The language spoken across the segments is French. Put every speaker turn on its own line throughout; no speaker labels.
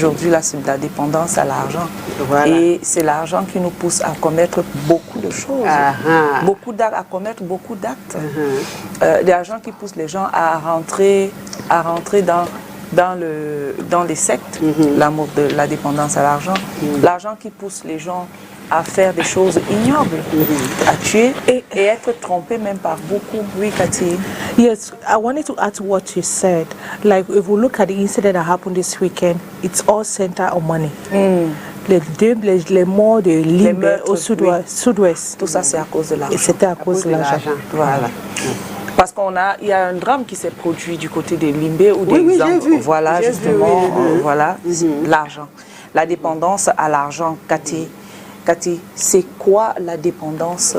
Aujourd'hui, là, c'est de la dépendance à l'argent.
Voilà.
Et c'est l'argent qui nous pousse à commettre beaucoup de choses. Beaucoup d'actes, à commettre beaucoup d'actes. L'argent qui pousse les gens à rentrer dans les sectes, l'amour de la dépendance à l'argent. L'argent qui pousse les gens à faire des choses ignobles, à tuer et être trompé même par beaucoup. Oui, Cathy.
Yes, I wanted to add to what you said. Like, if we look at the incident that happened this weekend, it's all centered on money. Les morts de Limbe au sud-ouest.
Tout ça, c'est à cause de l'argent.
Et c'était à cause de l'argent.
Voilà. Parce il y a un drame qui s'est produit du côté de Limbe ou des voilà, justement, voilà, l'argent. La dépendance à l'argent, Cathy, c'est quoi la dépendance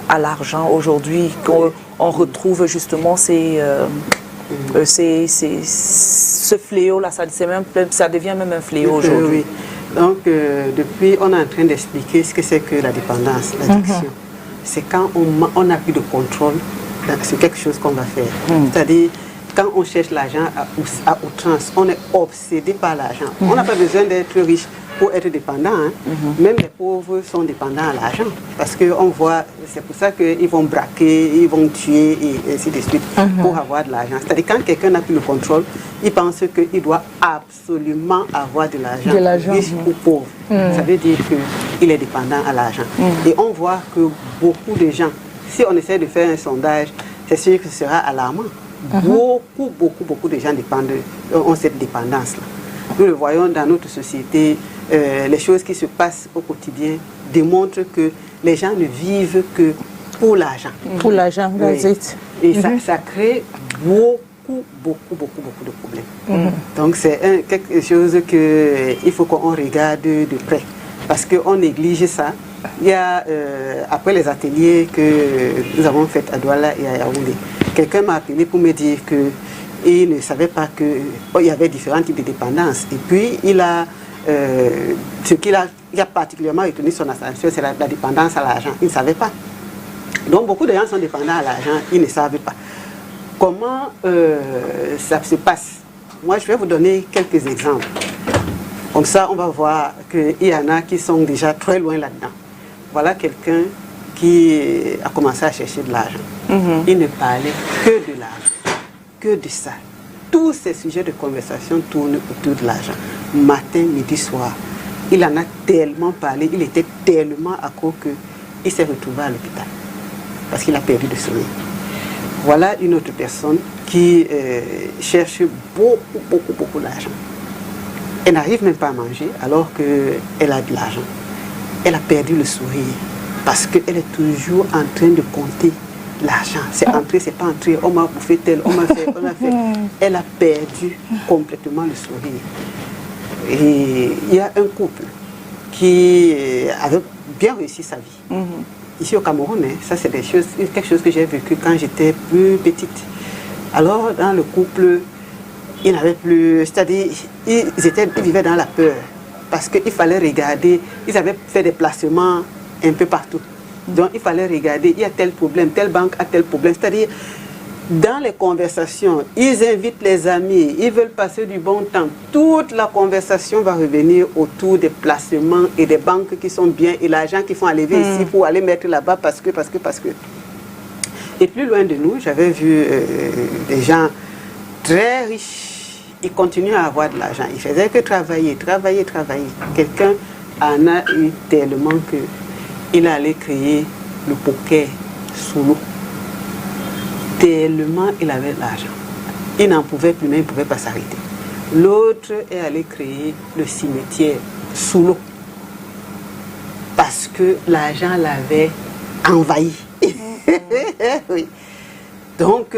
à l'argent aujourd'hui qu'on retrouve justement ce fléau-là, ça devient même un fléau aujourd'hui.
Donc, depuis, on est en train d'expliquer ce que c'est que la dépendance, l'addiction. C'est quand on n'a plus de contrôle sur quelque chose qu'on va faire. C'est-à-dire, quand on cherche l'argent à outrance, on est obsédé par l'argent. On n'a pas besoin d'être riche pour être dépendant. Même les pauvres sont dépendants à l'argent. Parce qu'on voit, c'est pour ça qu'ils vont braquer, ils vont tuer et ainsi de suite pour avoir de l'argent. C'est-à-dire quand quelqu'un n'a plus le contrôle, il pense qu'il doit absolument avoir de l'argent, riche ou pauvre. Ça veut dire qu'il est dépendant à l'argent. Et on voit que beaucoup de gens, si on essaie de faire un sondage, c'est sûr que ce sera alarmant. Beaucoup de gens ont cette dépendance-là. Nous le voyons dans notre société, les choses qui se passent au quotidien démontrent que les gens ne vivent que pour l'argent.
Pour l'argent,
Et ça crée beaucoup de problèmes. Donc c'est quelque chose qu'il faut qu'on regarde de près. Parce qu'on néglige ça. Il y a, après les ateliers que nous avons faits à Douala et à Yaoundé, quelqu'un m'a appelé pour me dire qu'il ne savait pas qu'il y avait différents types de dépendance. Et puis, ce qu'il a particulièrement retenu son attention, c'est la dépendance à l'argent. Il ne savait pas. Donc, beaucoup de gens sont dépendants à l'argent, ils ne savent pas. Comment ça se passe? Moi, je vais vous donner quelques exemples. Comme ça, on va voir qu'il y en a qui sont déjà très loin là-dedans. Voilà quelqu'un qui a commencé à chercher de l'argent. Il ne parlait que de l'argent, que de ça. Tous ces sujets de conversation tournent autour de l'argent. Matin, midi, soir. Il en a tellement parlé, il était tellement accro qu'il s'est retrouvé à l'hôpital. Parce qu'il a perdu de sommeil. Voilà une autre personne qui cherche beaucoup d'argent. Elle n'arrive même pas à manger alors qu'elle a de l'argent. Elle a perdu le sourire parce qu'elle est toujours en train de compter l'argent. C'est entré, c'est pas entré, on m'a bouffé tel, on m'a fait. Elle a perdu complètement le sourire. Et il y a un couple qui avait bien réussi sa vie. Ici au Cameroun, ça c'est quelque chose que j'ai vécu quand j'étais plus petite. Alors dans le couple, ils n'avaient plus, c'est-à-dire ils vivaient dans la peur parce qu'il fallait regarder, ils avaient fait des placements un peu partout. Donc il fallait regarder, il y a tel problème, telle banque a tel problème. C'est-à-dire, dans les conversations, ils invitent les amis, ils veulent passer du bon temps. Toute la conversation va revenir autour des placements et des banques qui sont bien et l'argent qu'ils font enlever ici pour aller mettre là-bas parce que. Et plus loin de nous, j'avais vu des gens très riches. Ils continuaient à avoir de l'argent. Ils faisaient que travailler. Quelqu'un en a eu tellement qu'il allait créer le poker sous l'eau. Tellement il avait de l'argent. Il n'en pouvait plus, mais il ne pouvait pas s'arrêter. L'autre est allé créer le cimetière sous l'eau. Parce que l'argent l'avait envahi. Oui. Donc,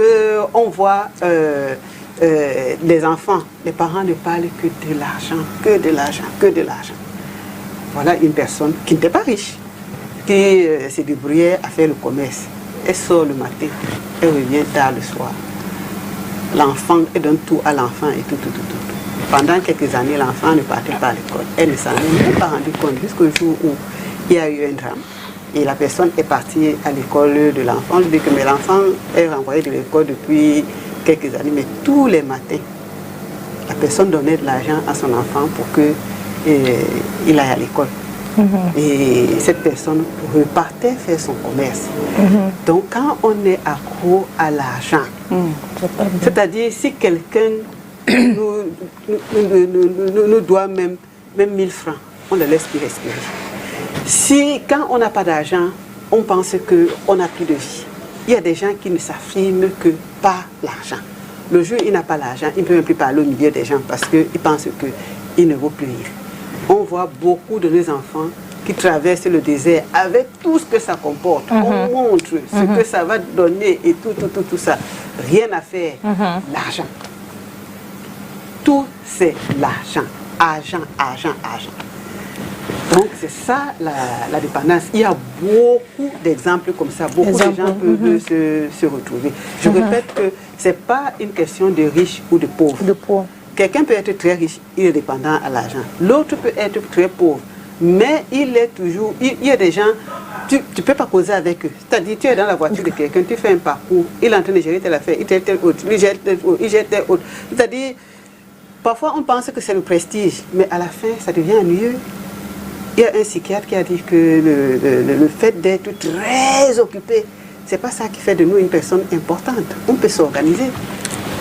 on voit les enfants, les parents ne parlent que de l'argent. Voilà une personne qui n'était pas riche, qui se débrouillait à faire le commerce. Elle sort le matin, elle revient tard le soir. L'enfant, elle donne tout à l'enfant et tout. Pendant quelques années, l'enfant ne partait pas à l'école. Elle ne s'en est même pas rendu compte jusqu'au jour où il y a eu un drame. Et la personne est partie à l'école de l'enfant. Je dis que l'enfant est renvoyé de l'école depuis quelques années, mais tous les matins, la personne donnait de l'argent à son enfant pour qu'il aille à l'école. Et cette personne repartait faire son commerce. Donc quand on est accro à l'argent, c'est-à-dire si quelqu'un nous doit même 1000 francs, on le laisse plus respirer. Si quand on n'a pas d'argent, on pense qu'on n'a plus de vie. Il y a des gens qui ne s'affirment que par l'argent. Le jour où il n'a pas l'argent, il ne peut même plus parler au milieu des gens parce qu'il pense qu'il ne vaut plus rien. On voit beaucoup de nos enfants qui traversent le désert avec tout ce que ça comporte. On montre ce que ça va donner et tout ça. Rien à faire. L'argent. Tout c'est l'argent. Argent. Donc c'est ça la dépendance. Il y a beaucoup d'exemples comme ça. Beaucoup de gens peuvent se retrouver. Je répète que ce n'est pas une question de riche ou de pauvre. Quelqu'un peut être très riche, il est dépendant à l'argent. L'autre peut être très pauvre, mais il est toujours... Il y a des gens, tu ne peux pas causer avec eux. C'est-à-dire, tu es dans la voiture de quelqu'un, tu fais un parcours, il est en train de gérer telle affaire, il gère telle autre, il gère telle autre. C'est-à-dire, parfois on pense que c'est le prestige, mais à la fin, ça devient ennuyeux. Il y a un psychiatre qui a dit que le fait d'être très occupé, ce n'est pas ça qui fait de nous une personne importante. On peut s'organiser.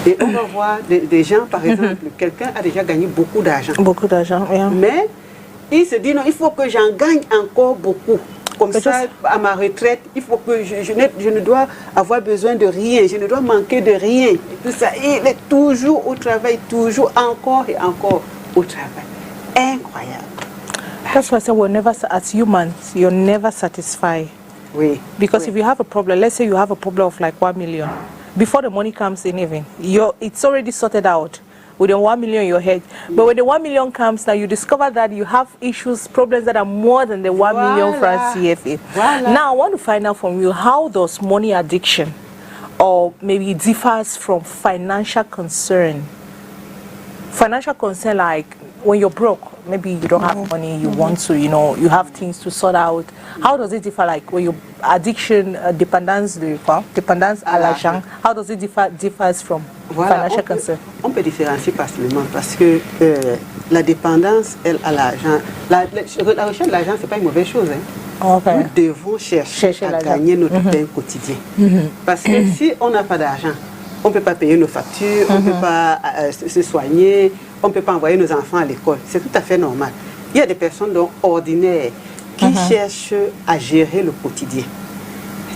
Et on va voir des gens, par exemple, quelqu'un a déjà gagné beaucoup d'argent.
Beaucoup d'argent, oui.
Mais il se dit, non, il faut que j'en gagne encore beaucoup. Comme ça, à ma retraite, il faut que je ne dois avoir besoin de rien, je ne dois manquer de rien. Et tout ça. Et il est toujours au travail, toujours encore et encore au travail. Incroyable.
That's why I say as humans, you're never satisfied.
Oui.
Because if you have a problem, let's say you have a problem of like 1 million. Before the money comes in even, it's already sorted out with the 1 million in your head. But when the 1 million comes now, you discover that you have issues, problems that are more than the 1 million francs CFA. Now, I want to find out from you, how does money addiction or maybe differs from financial concern? Financial concern, like when you're broke, maybe you don't have money, you want to, you have things to sort out. How does it differ, like when your addiction, dépendance à l'argent, how does it differs from financial concern?
On peut différencier facilement parce que la dépendance, elle, à l'argent, la recherche de l'argent, ce n'est pas une mauvaise chose. Nous devons chercher à gagner notre pain quotidien. Parce que si on n'a pas d'argent, on ne peut pas payer nos factures, on ne peut pas se soigner, on ne peut pas envoyer nos enfants à l'école. C'est tout à fait normal. Il y a des personnes ordinaires qui cherchent à gérer le quotidien.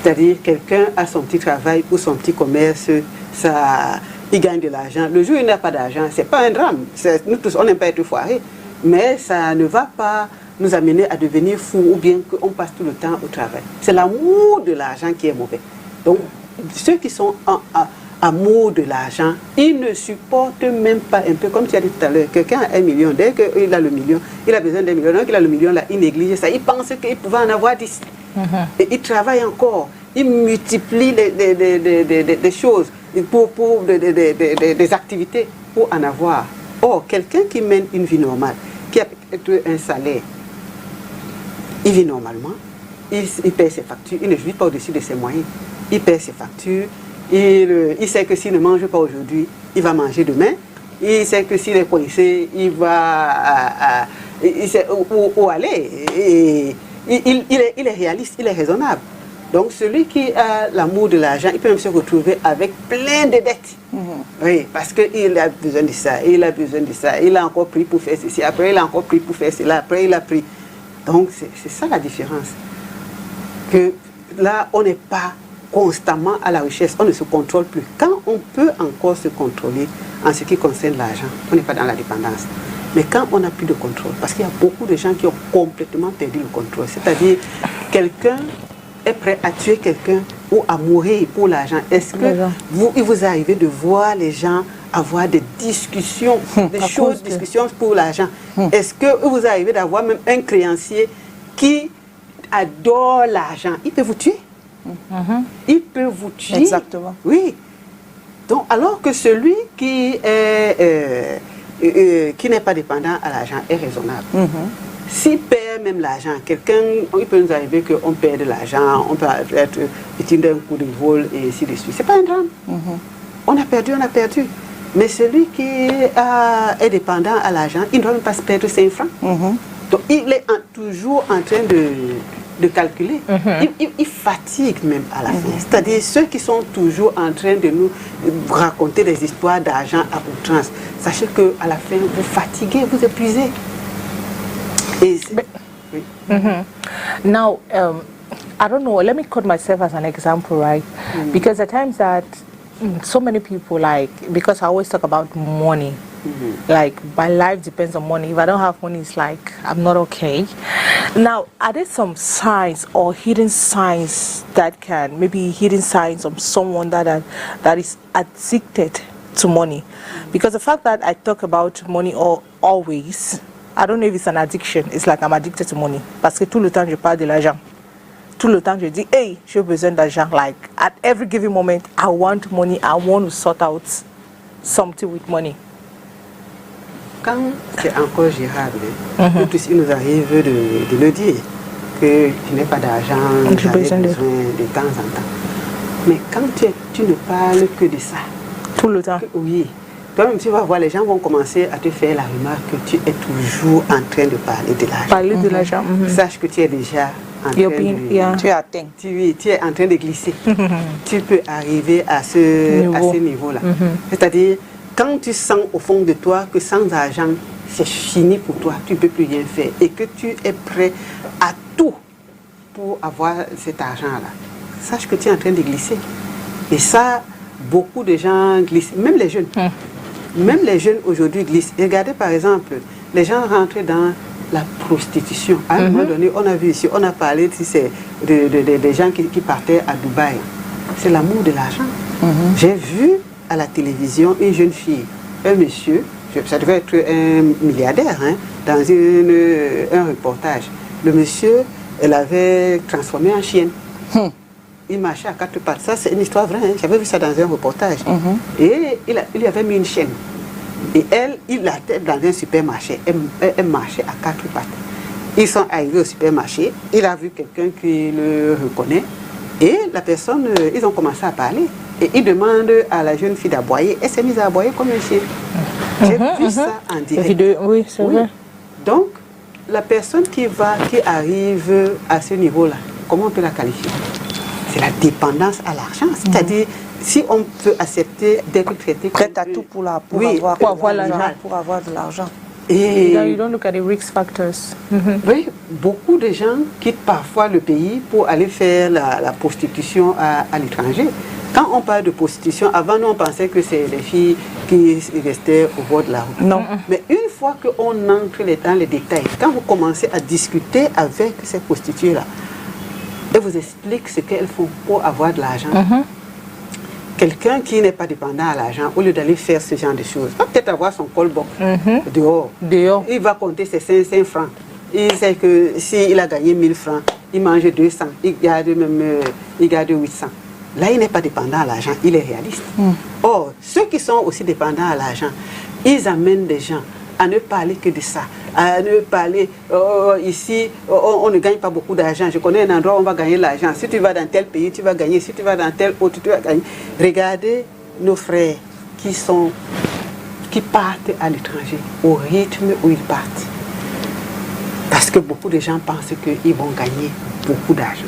C'est-à-dire, quelqu'un a son petit travail ou son petit commerce, il gagne de l'argent. Le jour où il n'a pas d'argent, ce n'est pas un drame. Nous tous, on n'aime pas être foirés. Mais ça ne va pas nous amener à devenir fous ou bien qu'on passe tout le temps au travail. C'est l'amour de l'argent qui est mauvais. Donc, ceux qui sont amour de l'argent, ils ne supportent même pas un peu, comme tu as dit tout à l'heure, quelqu'un a 1 million, dès qu'il a le million, il a besoin d'1 million, donc il a le million là, il néglige ça, il pense qu'il pouvait en avoir 10. Et il travaille encore, il multiplie des choses, des activités pour en avoir. Or, quelqu'un qui mène une vie normale, qui a un salaire, il vit normalement, il paie ses factures, il ne vit pas au-dessus de ses moyens, il paie ses factures. Il sait que s'il ne mange pas aujourd'hui, il va manger demain. Il sait que s'il est coincé, il va il sait où aller. Et il est réaliste, il est raisonnable. Donc celui qui a l'amour de l'argent, il peut même se retrouver avec plein de dettes. Oui, parce qu'il a besoin de ça, il a besoin de ça, il a encore pris pour faire ceci, après il a encore pris pour faire cela, après il a pris. Donc c'est ça la différence. Que là, on n'est pas constamment à la richesse, on ne se contrôle plus. Quand on peut encore se contrôler en ce qui concerne l'argent, on n'est pas dans la dépendance. Mais quand on n'a plus de contrôle, parce qu'il y a beaucoup de gens qui ont complètement perdu le contrôle, c'est-à-dire quelqu'un est prêt à tuer quelqu'un ou à mourir pour l'argent. Est-ce que il vous arrive de voir les gens avoir des discussions, discussions pour l'argent? Est-ce que vous arrivez d'avoir même un créancier qui adore l'argent? Il peut vous tuer. Il peut vous tuer.
Exactement.
Oui. Donc, alors que celui qui n'est pas dépendant à l'argent est raisonnable. S'il perd même l'argent, il peut nous arriver qu'on perd de l'argent, on peut être victime d'un coup de vol et ainsi de suite. Ce n'est pas un drame. On a perdu, on a perdu. Mais celui qui est dépendant à l'argent, il ne doit même pas se perdre 5 francs. Donc il est toujours en train de calculer. Il fatigue même à la fin. C'est-à-dire ceux qui sont toujours en train de nous raconter des histoires d'argent à outrance. Sachez qu'à la fin, vous fatiguez, vous épuisez. Et oui.
Now, I don't know, let me quote myself as an example, right? Because at times that so many people, like, because I always talk about money, like my life depends on money. If I don't have money, it's like I'm not okay. Now, are there some signs or hidden signs that can, maybe hidden signs of someone that is addicted to money? Because the fact that I talk about money always, I don't know if it's an addiction. It's like I'm addicted to money. Parce que tout le temps je parle de l'argent. Tout le temps je dis, hey, j'ai besoin d'argent. Like at every given moment, I want money. I want to sort out something with money.
Quand c'est encore gérable, il nous arrive de le dire que tu n'as pas d'argent, tu as besoin de temps en temps. Mais quand tu ne parles que de ça,
tout le temps,
oui, toi-même tu vas voir, les gens vont commencer à te faire la remarque que tu es toujours en train de parler de l'argent.
Parler de l'argent.
Sache que tu es déjà en train de...
Tu atteins.
Tu es en train de glisser. Tu peux arriver à ce niveau-là. C'est-à-dire, quand tu sens au fond de toi que sans argent, c'est fini pour toi, tu ne peux plus rien faire et que tu es prêt à tout pour avoir cet argent-là, sache que tu es en train de glisser. Et ça, beaucoup de gens glissent, même les jeunes. Même les jeunes aujourd'hui glissent. Et regardez par exemple, les gens rentrent dans la prostitution. À un moment donné, on a vu ici, on a parlé des gens qui partaient à Dubaï. C'est l'amour de l'argent. J'ai vu à la télévision une jeune fille, un monsieur, ça devait être un milliardaire, dans un reportage. Le monsieur, elle avait transformé en chienne. Il marchait à 4 pattes. Ça, c'est une histoire vraie. J'avais vu ça dans un reportage. Et il avait mis une chaîne. Et elle, il la tête dans un supermarché. Elle marchait à 4 pattes. Ils sont arrivés au supermarché. Il a vu quelqu'un qui le reconnaît. Et la personne, ils ont commencé à parler. Et il demande à la jeune fille d'aboyer. Elle s'est mise à aboyer comme un chien. J'ai vu ça en direct.
Oui, c'est vrai.
Donc, la personne qui arrive à ce niveau-là, comment on peut la qualifier? C'est la dépendance à l'argent. C'est-à-dire, si on peut accepter d'être traité
prête à tout pour avoir de l'argent.
Et you don't look at the risk factors.
Oui, beaucoup de gens quittent parfois le pays pour aller faire la prostitution à l'étranger. Quand on parle de prostitution, avant nous on pensait que c'est les filles qui restaient au bord de la route.
Non.
Mais une fois qu'on entre dans les détails, quand vous commencez à discuter avec ces prostituées-là, elles vous expliquent ce qu'elles font pour avoir de l'argent. Quelqu'un qui n'est pas dépendant à l'argent, au lieu d'aller faire ce genre de choses, va peut-être avoir son colboc dehors. Il va compter ses 500 francs. Il sait que s'il a gagné 1000 francs, il mange 200, il garde 800. Là, il n'est pas dépendant à l'argent, il est réaliste. Or, ceux qui sont aussi dépendants à l'argent, ils amènent des gens à ne parler que de ça, à ne parler, ici, on ne gagne pas beaucoup d'argent. Je connais un endroit où on va gagner l'argent. Si tu vas dans tel pays, tu vas gagner. Si tu vas dans tel autre, tu vas gagner. Regardez nos frères qui partent à l'étranger, au rythme où ils partent. Parce que beaucoup de gens pensent qu'ils vont gagner beaucoup d'argent.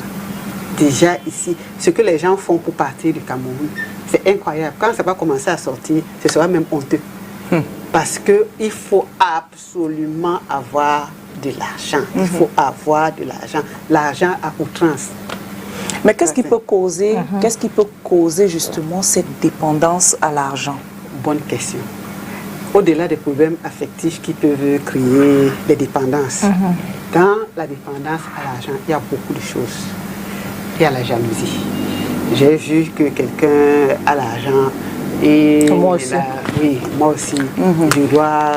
Déjà ici, ce que les gens font pour partir du Cameroun, c'est incroyable. Quand ça va commencer à sortir, ce sera même honteux. Parce qu'il faut absolument avoir de l'argent. Il faut avoir de l'argent. L'argent à outrance.
Mais qu'est-ce qui peut causer justement cette dépendance à l'argent?
Bonne question. Au-delà des problèmes affectifs qui peuvent créer des dépendances, dans la dépendance à l'argent, il y a beaucoup de choses. Il y a la jalousie. J'ai vu que quelqu'un a l'argent et
moi aussi.
Oui, moi aussi, je dois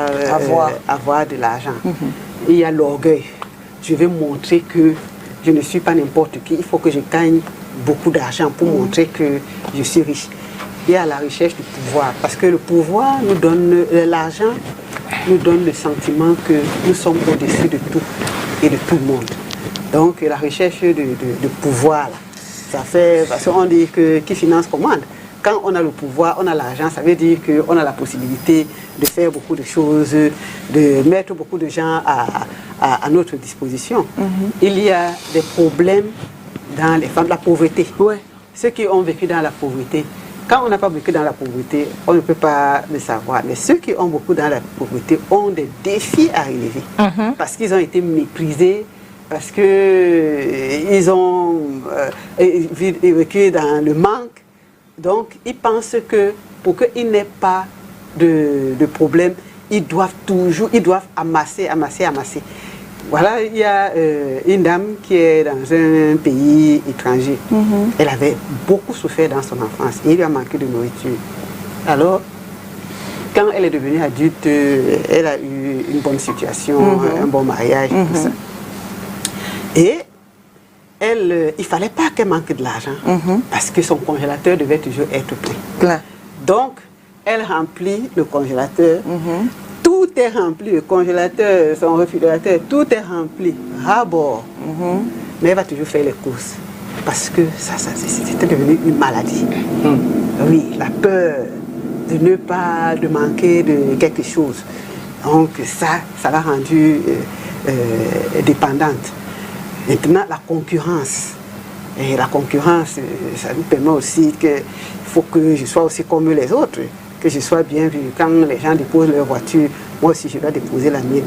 avoir de l'argent. Il y a l'orgueil. Je vais montrer que je ne suis pas n'importe qui. Il faut que je gagne beaucoup d'argent pour montrer que je suis riche. Il y a la recherche du pouvoir. Parce que le pouvoir nous donne, l'argent nous donne le sentiment que nous sommes au-dessus de tout et de tout le monde. Donc la recherche de pouvoir, là, ça fait, parce qu'on dit que qui finance commande. quand on a le pouvoir, on a l'argent, ça veut dire qu'on a la possibilité de faire beaucoup de choses, de mettre beaucoup de gens à notre disposition. Il y a des problèmes dans les femmes, la pauvreté.
Ouais.
Ceux qui ont vécu dans la pauvreté, quand on n'a pas vécu dans la pauvreté, on ne peut pas le savoir. Mais ceux qui ont beaucoup dans la pauvreté ont des défis à relever. Parce qu'ils ont été méprisés, parce qu'ils ont vécu dans le manque. Donc, ils pensent que pour qu'ils n'aient pas de problème, ils doivent amasser. Voilà, il y a une dame qui est dans un pays étranger. Elle avait beaucoup souffert dans son enfance et il lui a manqué de nourriture. Alors, quand elle est devenue adulte, elle a eu une bonne situation, un bon mariage, tout ça. Et il ne fallait pas qu'elle manque de l'argent parce que son congélateur devait toujours être plein. Donc, elle remplit le congélateur. Tout est rempli, le congélateur, son réfrigérateur, tout est rempli, à bord. Mais elle va toujours faire les courses parce que c'était devenu une maladie. Oui, la peur de manquer de quelque chose. Donc ça l'a rendue dépendante. Maintenant, la concurrence. Et la concurrence, ça nous permet aussi qu'il faut que je sois aussi comme les autres, que je sois bien vu. Quand les gens déposent leur voiture, moi aussi je dois déposer la mienne.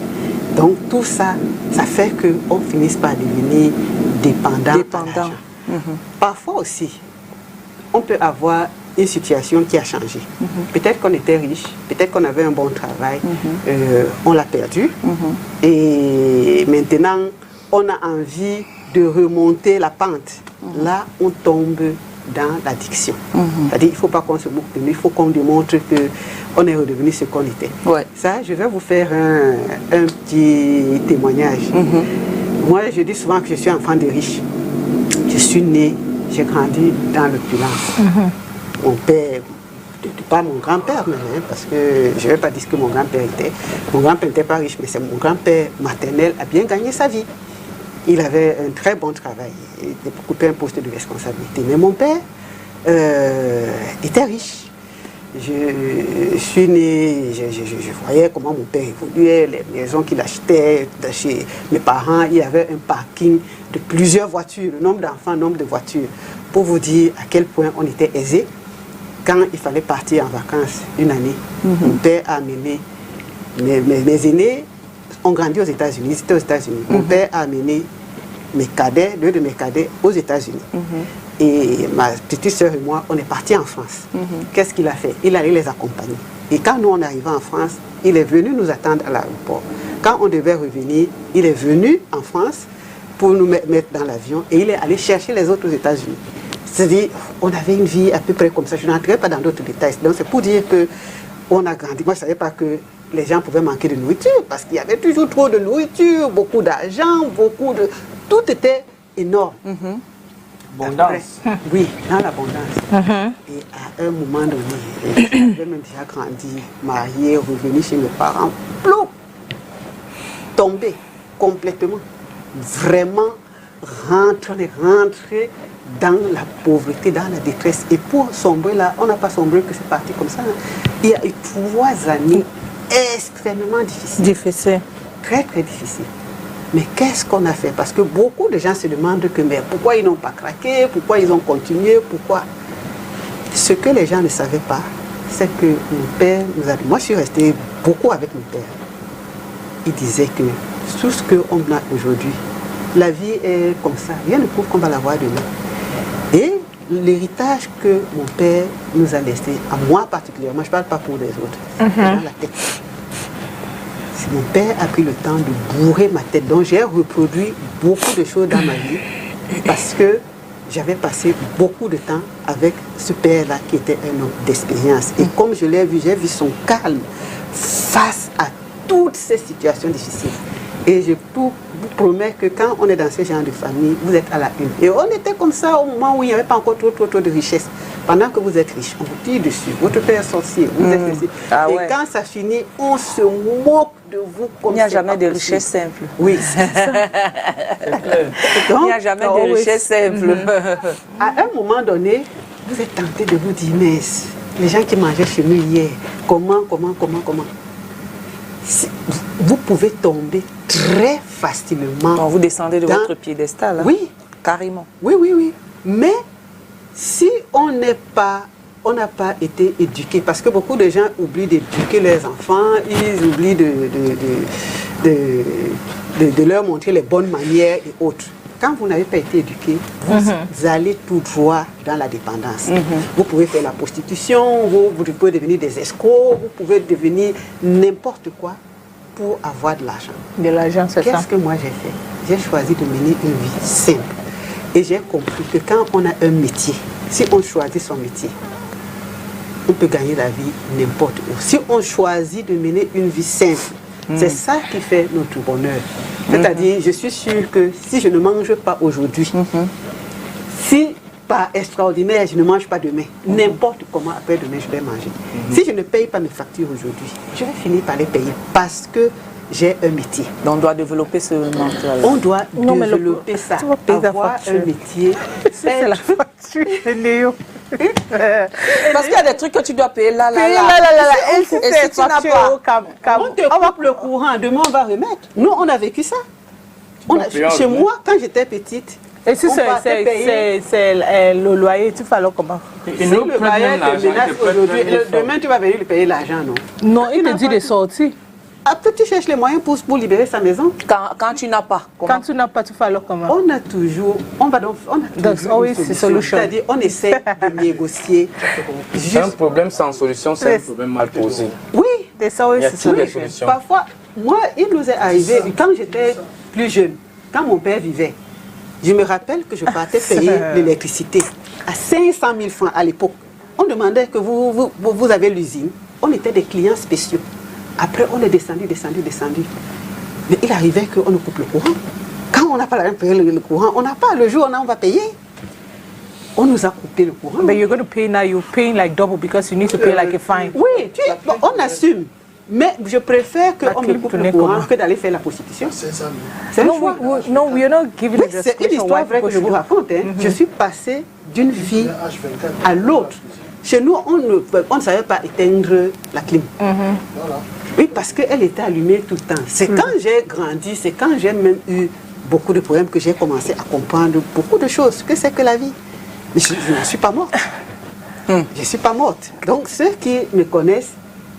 Donc tout ça, ça fait qu'on finisse par devenir dépendant. Parfois aussi, on peut avoir une situation qui a changé. Peut-être qu'on était riche, peut-être qu'on avait un bon travail, on l'a perdu. Et maintenant, on a envie de remonter la pente. Là, on tombe dans l'addiction. C'est-à-dire, il ne faut pas qu'on se moque de nous, il faut qu'on démontre qu'on est redevenu ce qu'on était. Ça, je vais vous faire un petit témoignage. Moi, je dis souvent que je suis enfant de riche. Je suis né, j'ai grandi dans l'opulence. Mon père, pas mon grand-père même, parce que je ne vais pas dire ce que mon grand-père était. Mon grand-père n'était pas riche, mais c'est mon grand-père maternel a bien gagné sa vie. Il avait un très bon travail, il occupait un poste de responsabilité. Mais mon père était riche. Je suis né, je voyais comment mon père évoluait, les maisons qu'il achetait chez mes parents. Il y avait un parking de plusieurs voitures, le nombre d'enfants, le nombre de voitures. Pour vous dire à quel point on était aisé, quand il fallait partir en vacances une année, mon père a amené mes aînés ont grandi aux États-Unis, c'était aux États-Unis. Mon père a amené mes cadets, deux de mes cadets, aux États-Unis. Et ma petite sœur et moi, on est partis en France. Qu'est-ce qu'il a fait? Il allait les accompagner. Et quand nous, on arrivait en France, il est venu nous attendre à l'aéroport. Quand on devait revenir, il est venu en France pour nous mettre dans l'avion et il est allé chercher les autres aux États-Unis. C'est-à-dire, on avait une vie à peu près comme ça. Je n'entrerai pas dans d'autres détails. Donc, c'est pour dire qu'on a grandi. Moi, je ne savais pas que les gens pouvaient manquer de nourriture parce qu'il y avait toujours trop de nourriture, beaucoup d'argent, tout était énorme.
Abondance.
Oui, dans l'abondance. Et à un moment donné, j'avais même déjà grandi, marié, revenu chez mes parents, plop, tombé complètement. Vraiment rentrer dans la pauvreté, dans la détresse. Et pour sombrer là, on n'a pas sombré que c'est parti comme ça. Il y a eu 3 années extrêmement difficiles. Très, très difficiles. Mais qu'est-ce qu'on a fait? Parce que beaucoup de gens se demandent mais pourquoi ils n'ont pas craqué, pourquoi ils ont continué, pourquoi? Ce que les gens ne savaient pas, c'est que mon père nous a dit, moi je suis resté beaucoup avec mon père. Il disait que tout ce qu'on a aujourd'hui, la vie est comme ça, rien ne prouve qu'on va l'avoir demain. Et l'héritage que mon père nous a laissé, à moi particulièrement, je ne parle pas pour les autres, c'est dans la tête. Mon père a pris le temps de bourrer ma tête. Donc j'ai reproduit beaucoup de choses dans ma vie parce que j'avais passé beaucoup de temps avec ce père-là qui était un homme d'expérience. Et comme je l'ai vu, j'ai vu son calme face à toutes ces situations difficiles. Et je vous promets que quand on est dans ce genre de famille, vous êtes à la une. Et on était comme ça au moment où il n'y avait pas encore trop de richesse. Pendant que vous êtes riche, on vous tire dessus. Votre père est sorcier, vous êtes ici. Et quand ça finit, on se moque de vous comme ça.
Il n'y a jamais de richesse simple.
Oui, c'est ça.
Donc, il n'y a jamais de richesse simple.
À un moment donné, vous êtes tenté de vous dire, mais les gens qui mangeaient chez nous hier, comment vous pouvez tomber très facilement.
Quand vous descendez de votre piédestal. Hein?
Oui.
Carrément.
Oui. Mais si on n'a pas été éduqués, parce que beaucoup de gens oublient d'éduquer leurs enfants, ils oublient de leur montrer les bonnes manières et autres. Quand vous n'avez pas été éduqué, vous allez tout droit dans la dépendance. Vous pouvez faire la prostitution, vous pouvez devenir des escrocs, vous pouvez devenir n'importe quoi pour avoir de l'argent.
De l'argent, c'est ça.
Qu'est-ce que moi j'ai fait? J'ai choisi de mener une vie simple. Et j'ai compris que quand on a un métier, si on choisit son métier, on peut gagner la vie n'importe où. Si on choisit de mener une vie simple, c'est ça qui fait notre bonheur. C'est-à-dire, je suis sûre que si je ne mange pas aujourd'hui, si par extraordinaire, je ne mange pas demain, n'importe comment après demain, je vais manger. Si je ne paye pas mes factures aujourd'hui, je vais finir par les payer parce que j'ai un métier.
Donc on doit développer ce mental.
On doit développer ça. Avoir un métier.
C'est la facture de Léo.
Parce qu'il y a des trucs que tu dois payer là.
Et
si tu n'as pas,
on te coupe le courant, demain on va remettre. Nous, on a vécu ça. Chez moi, quand j'étais petite,
et si c'est le loyer, tu fais alors comment?
Si le loyer te menace aujourd'hui, demain tu vas venir lui payer l'argent, non?
Non, il te dit de sortir.
Après, tu cherches les moyens pour libérer sa maison.
Quand tu n'as pas. Comment?
Quand tu n'as pas, tu fais alors comment?
On a toujours une solution. C'est-à-dire, on essaie de négocier.
Un problème sans solution, c'est un problème mal posé.
Oui,
il y a toutes les solutions.
Parfois, moi, il nous est arrivé, quand j'étais plus jeune, quand mon père vivait, je me rappelle que je partais payer l'électricité à 500 000 francs à l'époque. On demandait que vous avez l'usine. On était des clients spéciaux. Après, on est descendu. Mais il arrivait qu'on nous coupe le courant. Quand on n'a pas l'argent pour payer le courant, on n'a pas. Le jour où on va payer, on nous a coupé le courant.
But you're going to pay now, you're paying like double because you need to pay like a fine.
Oui, on assume. Mais je préfère qu'on me coupe le courant que d'aller faire la prostitution. C'est un choix.
No, we are not giving
Oui, c'est une histoire vraie que je vous raconte. Je suis passée d'une vie à l'autre. Chez nous, on ne savait pas éteindre la clim. Oui, parce qu'elle était allumée tout le temps. C'est quand j'ai grandi, c'est quand j'ai même eu beaucoup de problèmes que j'ai commencé à comprendre beaucoup de choses. Que c'est que la vie? Mais je ne suis pas morte. Je ne suis pas morte. Donc ceux qui me connaissent,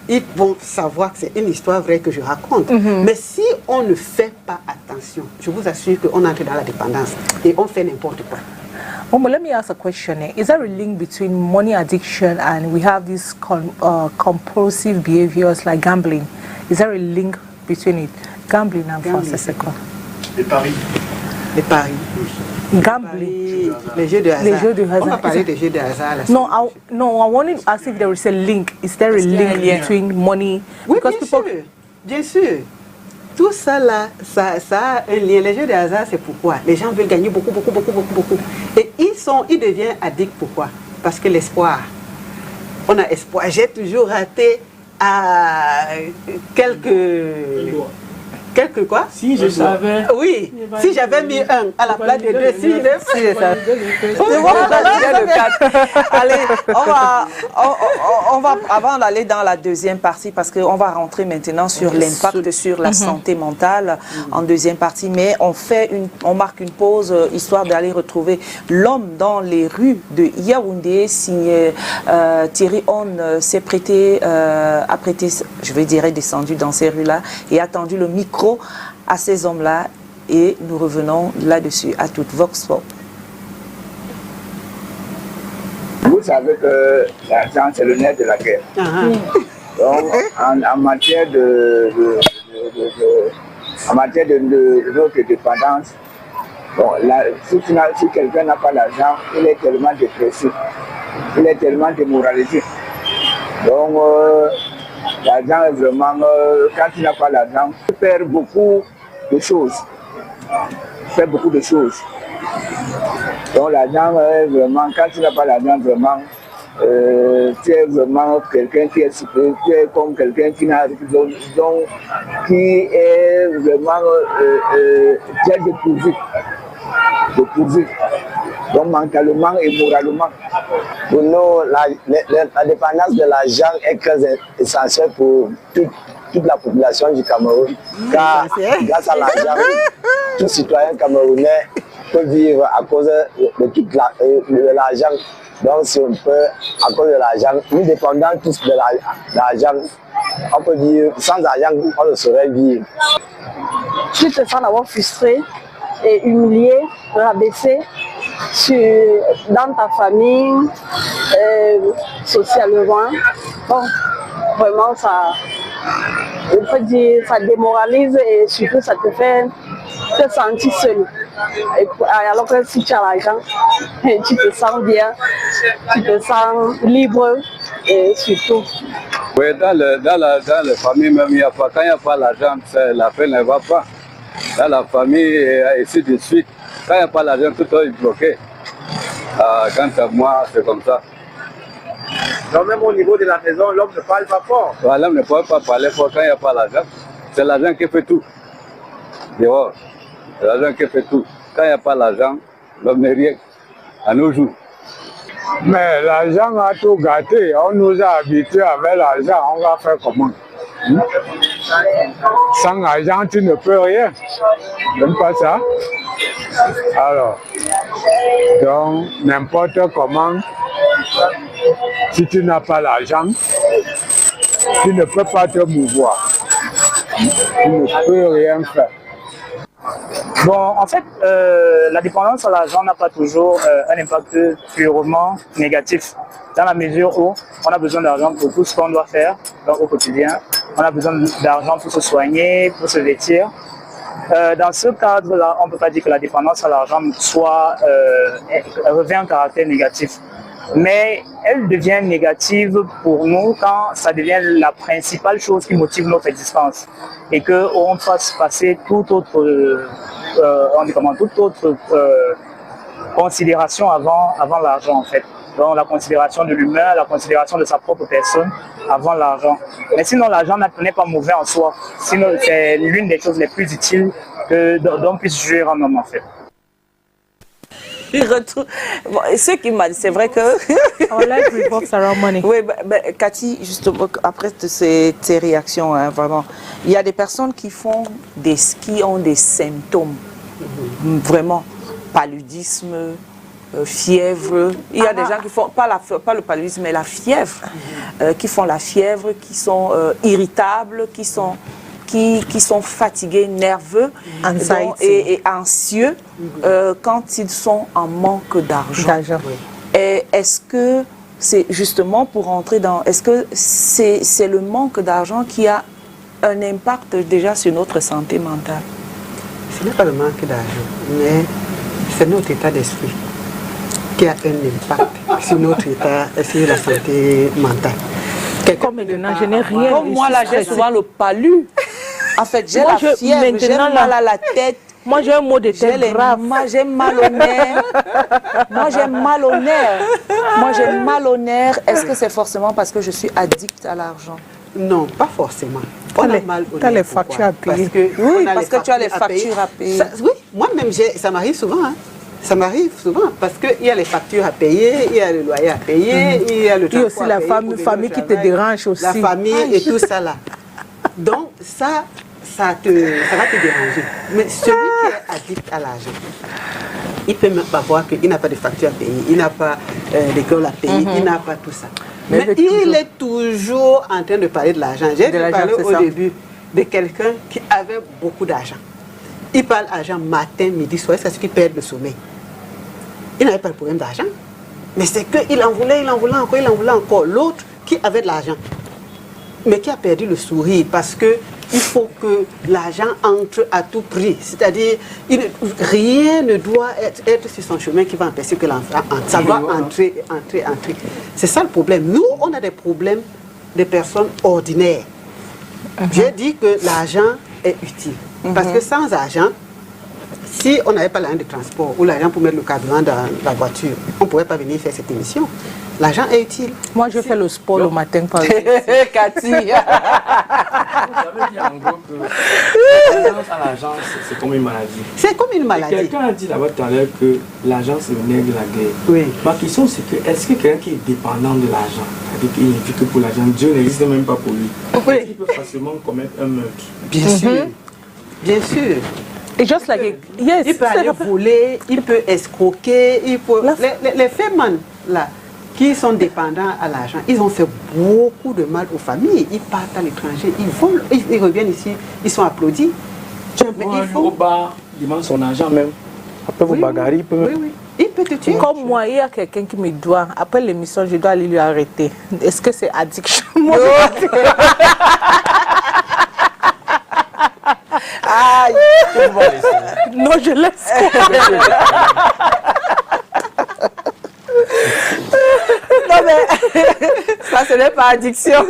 ils vont savoir que c'est une histoire vraie que je raconte. Mais si on ne fait pas attention, je vous assure qu'on entre dans la dépendance et on fait n'importe quoi.
But let me ask a question. Is there a link between money addiction and we have these compulsive behaviors like gambling? Is there a link between it? Gambling and France, c'est quoi?
Les paris. Les paris.
Gambling.
Les jeux de hasard.
Les jeux de hasard.
On va parler des jeux de hasard.
No, I wanted to ask if there is a link. Is there a link between money?
Oui, bien sûr. Tout ça là, ça a un lien. Les jeux de hasard, c'est pourquoi les gens veulent gagner beaucoup. Et ils deviennent addicts. Pourquoi? Parce que l'espoir. On a espoir. J'ai toujours raté à quelques quoi?
Si je savais.
Oui, si j'avais mis un à la place de deux, si je l'ai fait.
Allez, on va avant d'aller dans la deuxième partie, parce qu'on va rentrer maintenant sur l'impact sur la santé mentale en deuxième partie, mais on marque une pause histoire d'aller retrouver l'homme dans les rues de Yaoundé, signé Thierry On s'est prêté, je vais dire descendu dans ces rues-là et a tendu le micro à ces hommes-là, et nous revenons là-dessus à toute Vox Pop.
Vous savez que l'argent, c'est le nerf de la guerre. Donc, en matière de notre dépendance, bon, si quelqu'un n'a pas l'argent, il est tellement dépressif, il est tellement démoralisé. Donc, l'argent est vraiment, quand tu n'as pas l'argent, tu perds beaucoup de choses. Donc l'argent est vraiment, quand tu n'as pas l'argent, vraiment, tu es vraiment quelqu'un qui est super, tu es comme quelqu'un qui n'a donc, qui est vraiment très dépourvu. donc mentalement et moralement. Pour nous, la dépendance de l'argent est très essentielle pour toute la population du Cameroun. Car grâce à l'argent, tout citoyen camerounais peut vivre à cause de l'argent. Donc si on peut, à cause de l'argent, nous dépendons tous de l'argent. On peut dire, sans argent, on ne saurait vivre.
Tu te sens d'abord frustré et humilié, rabaissé dans ta famille, socialement. Bon, vraiment, ça démoralise et surtout ça te fait te sentir seul. Alors que si tu as l'argent, tu te sens bien, tu te sens libre et surtout.
Oui, dans la famille même, quand il n'y a pas l'argent, la paix ne va pas. Dans la famille, et ainsi de suite, quand il n'y a pas l'argent, tout est bloqué. Quant à moi, c'est comme ça.
Donc même au niveau de la maison, l'homme ne parle pas fort.
L'homme ne peut pas parler fort quand il n'y a pas l'argent. C'est l'argent qui fait tout. Dehors, c'est l'argent qui fait tout. Quand il n'y a pas l'argent, l'homme n'est rien à nos jours.
Mais l'argent a tout gâté. On nous a habitués avec l'argent. On va faire comment? Sans argent, tu ne peux rien. Même pas ça. Alors, donc, n'importe comment, si tu n'as pas l'argent, tu ne peux pas te mouvoir. Tu ne peux rien faire.
Bon, en fait, la dépendance à l'argent n'a pas toujours un impact purement négatif, dans la mesure où on a besoin d'argent pour tout ce qu'on doit faire au quotidien. On a besoin d'argent pour se soigner, pour se vêtir. Dans ce cadre-là, on ne peut pas dire que la dépendance à l'argent revêt un caractère négatif. Mais elle devient négative pour nous quand ça devient la principale chose qui motive notre existence et qu'on fasse passer toute autre considération avant l'argent en fait. Donc la considération de l'humain, la considération de sa propre personne avant l'argent. Mais sinon l'argent n'est pas mauvais en soi. Sinon c'est l'une des choses les plus utiles dont puisse jouir un homme en fait.
Bon, ce qui m'a dit, c'est vrai que...
Our life revolves around money.
Oui, Cathy, justement, après tes réactions, hein, vraiment, il y a des personnes qui ont des symptômes, vraiment, paludisme, fièvre. Il y a des gens qui font, pas le paludisme, mais la fièvre, qui font la fièvre, qui sont irritables, qui sont fatigués, nerveux et anxieux quand ils sont en manque d'argent. Et est-ce que c'est justement pour entrer dans... Est-ce que c'est le manque d'argent qui a un impact déjà sur notre santé mentale?
Ce n'est pas le manque d'argent, mais c'est notre état d'esprit qui a un impact sur notre état, sur la santé mentale.
Comme maintenant, je n'ai rien.
Comme moi, là, j'ai souvent le palu. En fait, j'ai la fièvre, j'ai mal à la tête.
Moi, j'ai un mot de tête grave.
Moi, j'ai mal au nerf. Moi, j'ai mal au nerf. Moi, j'ai mal au nerf. Est-ce que c'est forcément parce que je suis addict à l'argent?
Non, pas forcément. On a mal au nerf.
Tu as les factures à payer.
Parce que tu as les factures à payer.
Oui, moi-même, ça m'arrive souvent. Hein. Ça m'arrive souvent parce qu'il y a les factures à payer, il y a le loyer à payer, il y a le transport à payer.
Il y a aussi la famille qui te dérange aussi.
La famille et tout ça là. Donc ça va te déranger. Mais celui qui est addict à l'argent, il peut même pas voir qu'il n'a pas de facture à payer, il n'a pas d'école à payer, il n'a pas tout ça. Mais il est toujours en train de parler de l'argent. J'ai parlé au début de quelqu'un qui avait beaucoup d'argent. Il parle argent matin, midi, soir, c'est ce qui perd le sommeil. Il n'avait pas de problème d'argent. Mais c'est qu'il en voulait encore. L'autre qui avait de l'argent, mais qui a perdu le sourire parce qu'il faut que l'argent entre à tout prix. C'est-à-dire, rien ne doit être sur son chemin qui va empêcher que l'enfant entre. Ça doit entrer. C'est ça le problème. Nous, on a des problèmes des personnes ordinaires. J'ai dit que l'argent est utile. Parce que sans argent, si on n'avait pas l'argent de transport ou l'argent pour mettre le carburant dans la voiture, on ne pourrait pas venir faire cette émission. L'argent est utile.
Moi, je fais le sport le matin, par exemple.
Cathy.
J'avais dit en gros que la dépendance à l'argent, c'est comme une maladie.
C'est comme une maladie.
Quelqu'un a dit là-bas tout à l'heure que l'argent, c'est le nerf de la guerre.
Oui.
Ma question, c'est que est-ce que quelqu'un qui est dépendant de l'argent, c'est-à-dire qu'il ne vit que pour l'argent, Dieu n'existe même pas pour lui,
Oui.
est-ce qu'il peut facilement commettre un meurtre?
Bien sûr. Bien sûr.
It's just like, yes.
Il peut aller voler, il peut escroquer, il peut... Les femmes là, qui sont dépendants à l'argent, ils ont fait beaucoup de mal aux familles. Ils partent à l'étranger, ils volent, ils reviennent ici, ils sont applaudis.
Mais il faut... au bar, il demande son argent même. Après vous bagarrer, il peut...
Oui, oui. Il peut te tuer.
Comme moi, il y a quelqu'un qui me doit, après l'émission, je dois aller lui arrêter. Est-ce que c'est addiction? Moi,
Aïe,
non, je laisse.
Non mais, ça ce n'est pas addiction.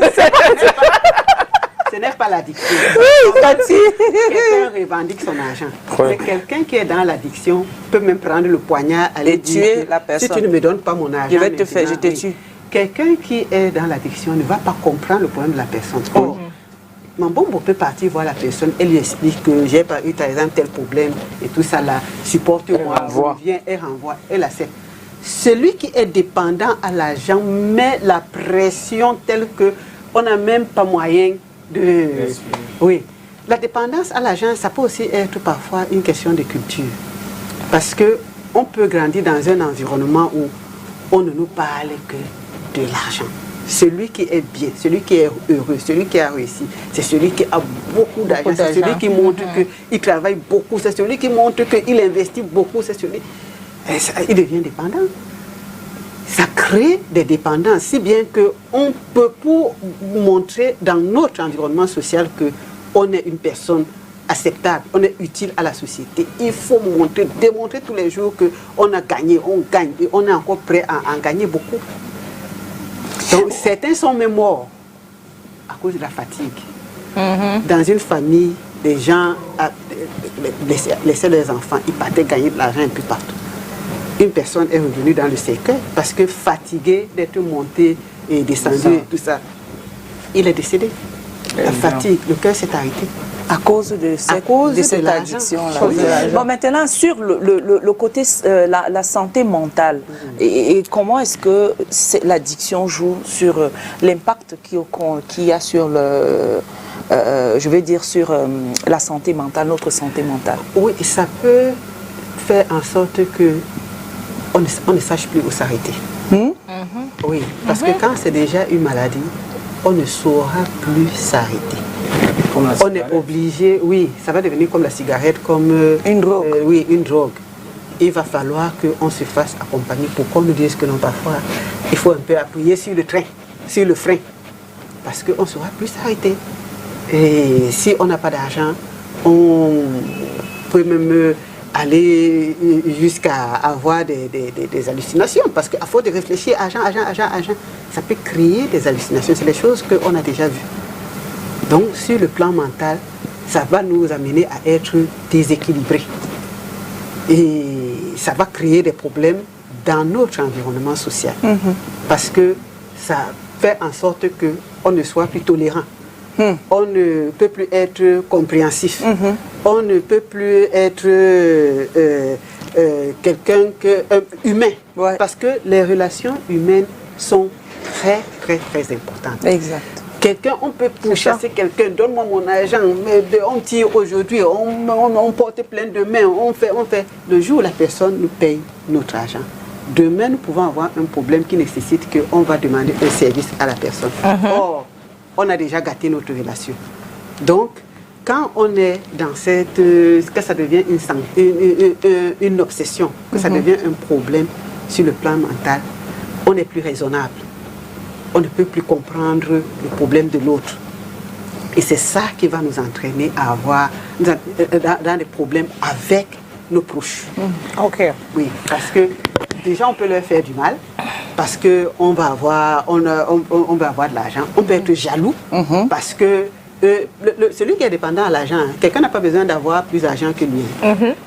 Ce n'est pas l'addiction.
Oui, Cathy.
Quelqu'un revendique son argent. Mais quelqu'un qui est dans l'addiction peut même prendre le poignard, aller
tuer la personne.
Si tu ne me donnes pas mon argent,
je vais te faire, je te tue.
Quelqu'un qui est dans l'addiction ne va pas comprendre le problème de la personne. Or, Mambombo peut partir voir la personne, elle lui explique que j'ai pas eu par exemple tel problème et tout ça là, supporte-moi, viens, elle renvoie, elle accepte. Celui qui est dépendant à l'argent met la pression telle que on n'a même pas moyen de... Oui. La dépendance à l'argent, ça peut aussi être parfois une question de culture. Parce que on peut grandir dans un environnement où on ne nous parle que de l'argent. Celui qui est bien, celui qui est heureux, celui qui a réussi, c'est celui qui a beaucoup d'argent, c'est celui qui montre qu'il travaille beaucoup, c'est celui qui montre qu'il investit beaucoup, c'est celui... Il devient dépendant. Ça crée des dépendances, si bien qu'on peut, pour montrer dans notre environnement social qu'on est une personne acceptable, on est utile à la société, il faut montrer, démontrer tous les jours qu'on a gagné, on gagne, et on est encore prêt à en gagner beaucoup. Donc certains sont même morts à cause de la fatigue. Dans une famille, des gens laissaient leurs enfants, ils partaient gagner de l'argent un peu partout. Une personne est revenue dans le cercueil parce que fatigué d'être monté et descendu et tout ça, il est décédé. La fatigue, le cœur s'est arrêté.
À cause de cette addiction-là. Bon, maintenant, sur le côté, la santé mentale, et comment est-ce que l'addiction joue sur l'impact qu'il y a sur je vais dire, sur la santé mentale, notre santé mentale?
Oui, et ça peut faire en sorte qu'on ne sache plus où s'arrêter. Oui, parce que quand c'est déjà une maladie, on ne saura plus s'arrêter. On est obligé, oui, ça va devenir comme la cigarette, comme
une drogue.
Oui, une drogue. Il va falloir qu'on se fasse accompagner pour qu'on nous dise que non, parfois, il faut un peu appuyer sur le train, sur le frein, parce qu'on ne saura plus s'arrêter. Et si on n'a pas d'argent, on peut même aller jusqu'à avoir des hallucinations, parce qu'à force de réfléchir, argent, ça peut créer des hallucinations. C'est des choses qu'on a déjà vues. Donc, sur le plan mental, ça va nous amener à être déséquilibrés. Et ça va créer des problèmes dans notre environnement social. Parce que ça fait en sorte qu'on ne soit plus tolérant. On ne peut plus être compréhensif. On ne peut plus être quelqu'un humain. Parce que les relations humaines sont très, très, très importantes.
Exact.
Quelqu'un, on peut pourchasser quelqu'un, donne-moi mon argent, mais on tire aujourd'hui, on porte plein de mains, on fait. Le jour où la personne nous paye notre argent, demain nous pouvons avoir un problème qui nécessite qu'on va demander un service à la personne. Or, on a déjà gâté notre relation. Donc, quand on est dans cette... que ça devient une obsession, que ça devient un problème sur le plan mental, on n'est plus raisonnable. On ne peut plus comprendre le problème de l'autre. Et c'est ça qui va nous entraîner à avoir dans des problèmes avec nos proches.
Ok.
Oui, parce que déjà on peut leur faire du mal, parce qu'on va avoir, on va avoir de l'argent. On peut être jaloux, parce que celui qui est dépendant à l'argent, quelqu'un n'a pas besoin d'avoir plus d'argent que lui.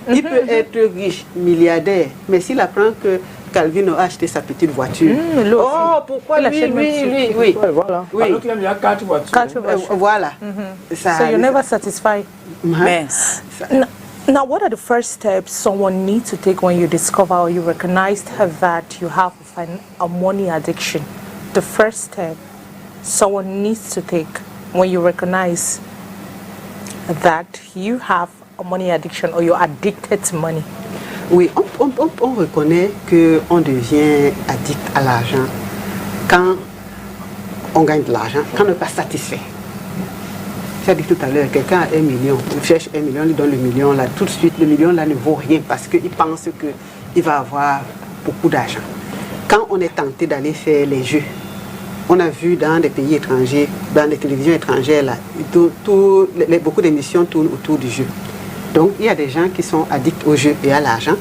Il peut être riche, milliardaire, mais s'il apprend que Calvin a acheté sa petite voiture. Oh, pourquoi lui, oui.
Voilà.
Oui.
Alors qu'il y a 4 voitures.
Voilà.
So you're never satisfied.
Yes.
Now, what are the first steps someone needs to take when you discover or you recognize that you have a money addiction? The first step someone needs to take when you recognize that you have a money addiction or you're addicted to money?
Oui, on reconnaît qu'on devient addict à l'argent quand on gagne de l'argent, quand on n'est pas satisfait. J'ai dit tout à l'heure, quelqu'un a 1 million, il cherche 1 million, il lui donne le million là, tout de suite le million là ne vaut rien parce qu'il pense qu'il va avoir beaucoup d'argent. Quand on est tenté d'aller faire les jeux, on a vu dans des pays étrangers, dans les télévisions étrangères là, beaucoup d'émissions tournent autour du jeu. Donc il y a des gens qui sont addicts au jeu et à l'argent,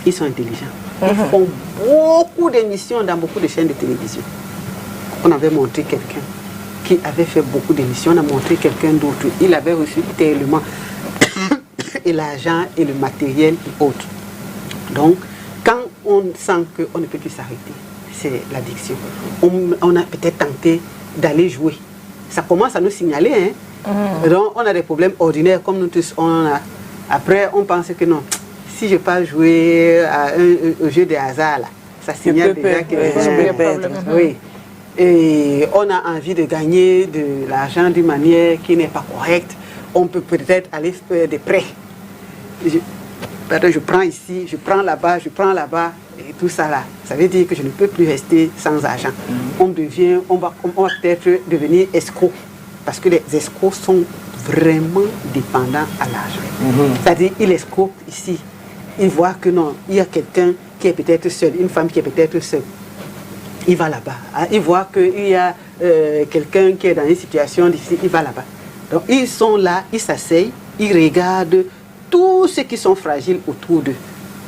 ils sont intelligents. Ils font beaucoup d'émissions dans beaucoup de chaînes de télévision. On avait montré quelqu'un qui avait fait beaucoup d'émissions, on a montré quelqu'un d'autre. Il avait reçu tellement et l'argent et le matériel et autres. Donc, quand on sent qu'on ne peut plus s'arrêter, c'est l'addiction. On a peut-être tenté d'aller jouer. Ça commence à nous signaler. Donc, on a des problèmes ordinaires comme nous tous. Après, on pense que non, si je ne peux pas jouer au jeu de hasard, là, ça signale déjà que je peux perdre. Oui. Et on a envie de gagner de l'argent d'une manière qui n'est pas correcte. On peut peut-être aller faire des prêts. Je prends ici, je prends là-bas, et tout ça là. Ça veut dire que je ne peux plus rester sans argent. On va peut-être devenir escroc. Parce que les escrocs sont vraiment dépendants à l'argent. C'est-à-dire, il escroque ici. Il voit que non, il y a quelqu'un qui est peut-être seul, une femme qui est peut-être seule. Il va là-bas. Il voit qu'il y a quelqu'un qui est dans une situation difficile, il va là-bas. Donc ils sont là, ils s'asseyent, ils regardent tous ceux qui sont fragiles autour d'eux.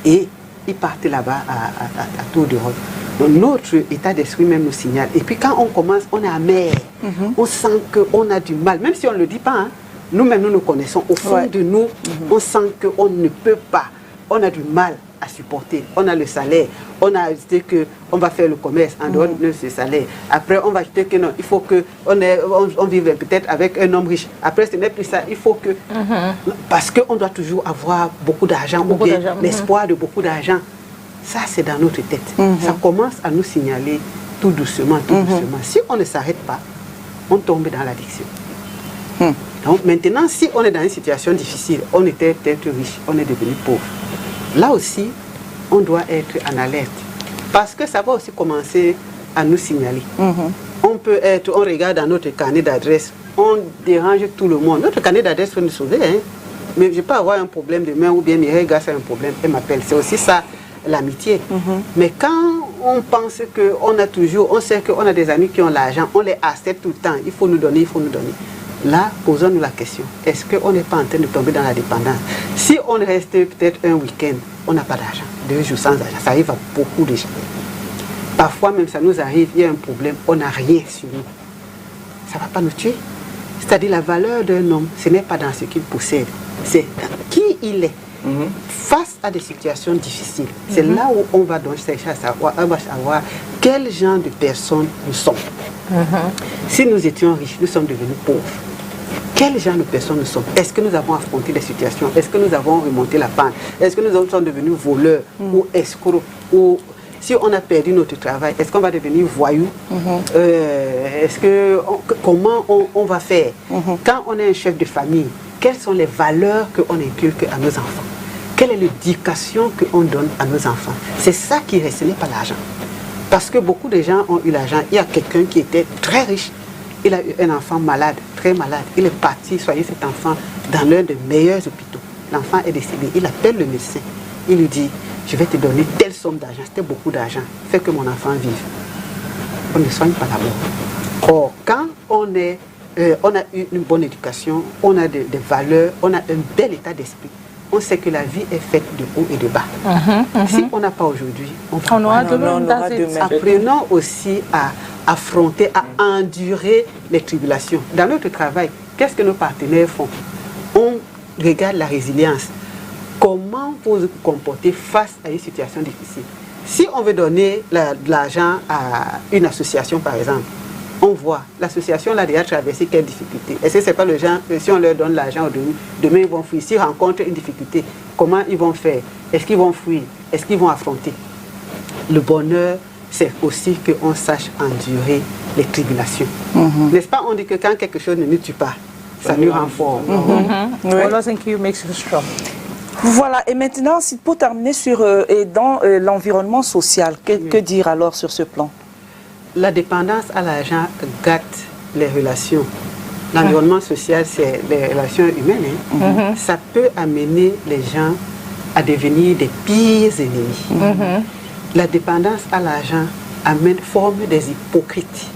Et ils partent là-bas à tour de rôle. Donc notre état d'esprit même nous signale. Et puis quand on commence, on est amer. On sent qu'on a du mal, même si on ne le dit pas. Hein, nous-mêmes, nous nous connaissons. Au fond de nous, on sent qu'on ne peut pas. On a du mal à supporter. On a le salaire. On a dit qu'on va faire le commerce en dehors de ce salaire. Après, on va dire que non, il faut qu'on vive peut-être avec un homme riche. Après, ce n'est plus ça. Il faut que... Parce qu'on doit toujours avoir beaucoup d'argent ou bien l'espoir de beaucoup d'argent. Ça, c'est dans notre tête. Ça commence à nous signaler tout doucement, tout doucement. Si on ne s'arrête pas, on tombe dans l'addiction. Donc maintenant, si on est dans une situation difficile, on était peut-être riche, on est devenu pauvre. Là aussi, on doit être en alerte. Parce que ça va aussi commencer à nous signaler. On regarde dans notre carnet d'adresse, on dérange tout le monde. Notre carnet d'adresse peut nous sauver. Hein? Mais je peux avoir un problème demain ou bien Mireille Gass a un problème, elle m'appelle. C'est aussi ça, l'amitié. Mais quand on pense on sait qu'on a des amis qui ont l'argent, on les accepte tout le temps, il faut nous donner, il faut nous donner. Là, posons-nous la question, est-ce qu'on n'est pas en train de tomber dans la dépendance? Si on reste peut-être un week-end, on n'a pas d'argent, 2 jours sans argent, ça arrive à beaucoup de gens. Parfois même ça nous arrive, il y a un problème, on n'a rien sur nous. Ça ne va pas nous tuer. C'est-à-dire la valeur d'un homme, ce n'est pas dans ce qu'il possède, c'est dans qui il est. Face à des situations difficiles, c'est là où on va donc chercher à savoir, quel genre de personnes nous sommes. Si nous étions riches, nous sommes devenus pauvres. Quel genre de personnes nous sommes? Est-ce que nous avons affronté des situations? Est-ce que nous avons remonté la pente? Est-ce que nous sommes devenus voleurs ou escrocs? Ou si on a perdu notre travail, est-ce qu'on va devenir voyous? Comment on va faire? Quand on est un chef de famille, quelles sont les valeurs qu'on inculque à nos enfants? Quelle est l'éducation qu'on donne à nos enfants? C'est ça qui reste, ce n'est pas l'argent. Parce que beaucoup de gens ont eu l'argent. Il y a quelqu'un qui était très riche. Il a eu un enfant malade, très malade. Il est parti soigner cet enfant dans l'un des meilleurs hôpitaux. L'enfant est décédé. Il appelle le médecin. Il lui dit, je vais te donner telle somme d'argent. C'était beaucoup d'argent. Fais que mon enfant vive. On ne soigne pas d'abord. Or, quand on a eu une bonne éducation, on a des valeurs, on a un bel état d'esprit. On sait que la vie est faite de haut et de bas. Si on n'a pas aujourd'hui, on aura demain. Apprenons aussi à affronter, à endurer les tribulations. Dans notre travail, qu'est-ce que nos partenaires font? On regarde la résilience. Comment vous vous comportez face à une situation difficile? Si on veut donner de l'argent à une association, par exemple, on voit, l'association a déjà traversé quelles difficultés. Est-ce que ce n'est pas le genre, si on leur donne l'argent demain ils vont fuir. S'ils rencontrent une difficulté, comment ils vont faire? Est-ce qu'ils vont fuir? Est-ce qu'ils vont affronter? Le bonheur, c'est aussi qu'on sache endurer les tribulations. N'est-ce pas? On dit que quand quelque chose ne nous tue pas, ça nous rend fort.
What doesn't kill makes you strong.
Voilà, et maintenant, pour terminer dans l'environnement social, que dire alors sur ce plan?
La dépendance à l'argent gâte les relations. L'environnement social, c'est les relations humaines. Ça peut amener les gens à devenir des pires ennemis. La dépendance à l'argent forme des hypocrites.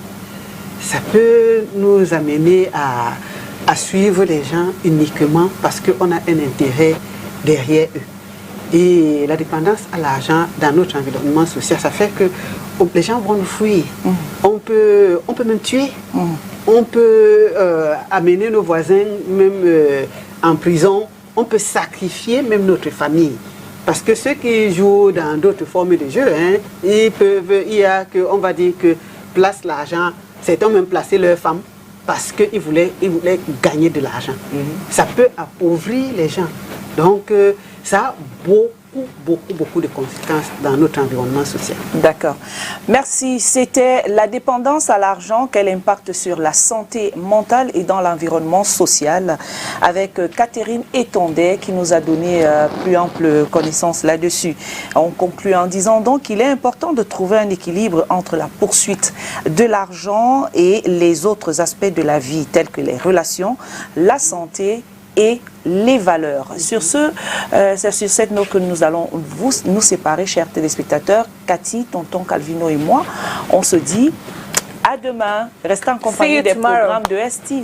Ça peut nous amener à suivre les gens uniquement parce qu'on a un intérêt derrière eux. Et la dépendance à l'argent dans notre environnement social, ça fait que les gens vont nous fuir. On peut même tuer. On peut amener nos voisins même en prison. On peut sacrifier même notre famille. Parce que ceux qui jouent dans d'autres formes de jeu, on va dire que place l'argent, certains ont même placé leur femme parce qu'ils voulaient gagner de l'argent. Ça peut appauvrir les gens. Donc, ça a beaucoup de conséquences dans notre environnement social.
D'accord. Merci. C'était la dépendance à l'argent, quel impact sur la santé mentale et dans l'environnement social, avec Catherine Etondet qui nous a donné plus ample connaissance là-dessus. On conclut en disant donc qu'il est important de trouver un équilibre entre la poursuite de l'argent et les autres aspects de la vie, tels que les relations, la santé et les valeurs. Sur ce, c'est sur cette note que nous allons nous séparer, chers téléspectateurs. Cathy, tonton Calvino et moi, on se dit à demain. Restez en compagnie des programmes de ST.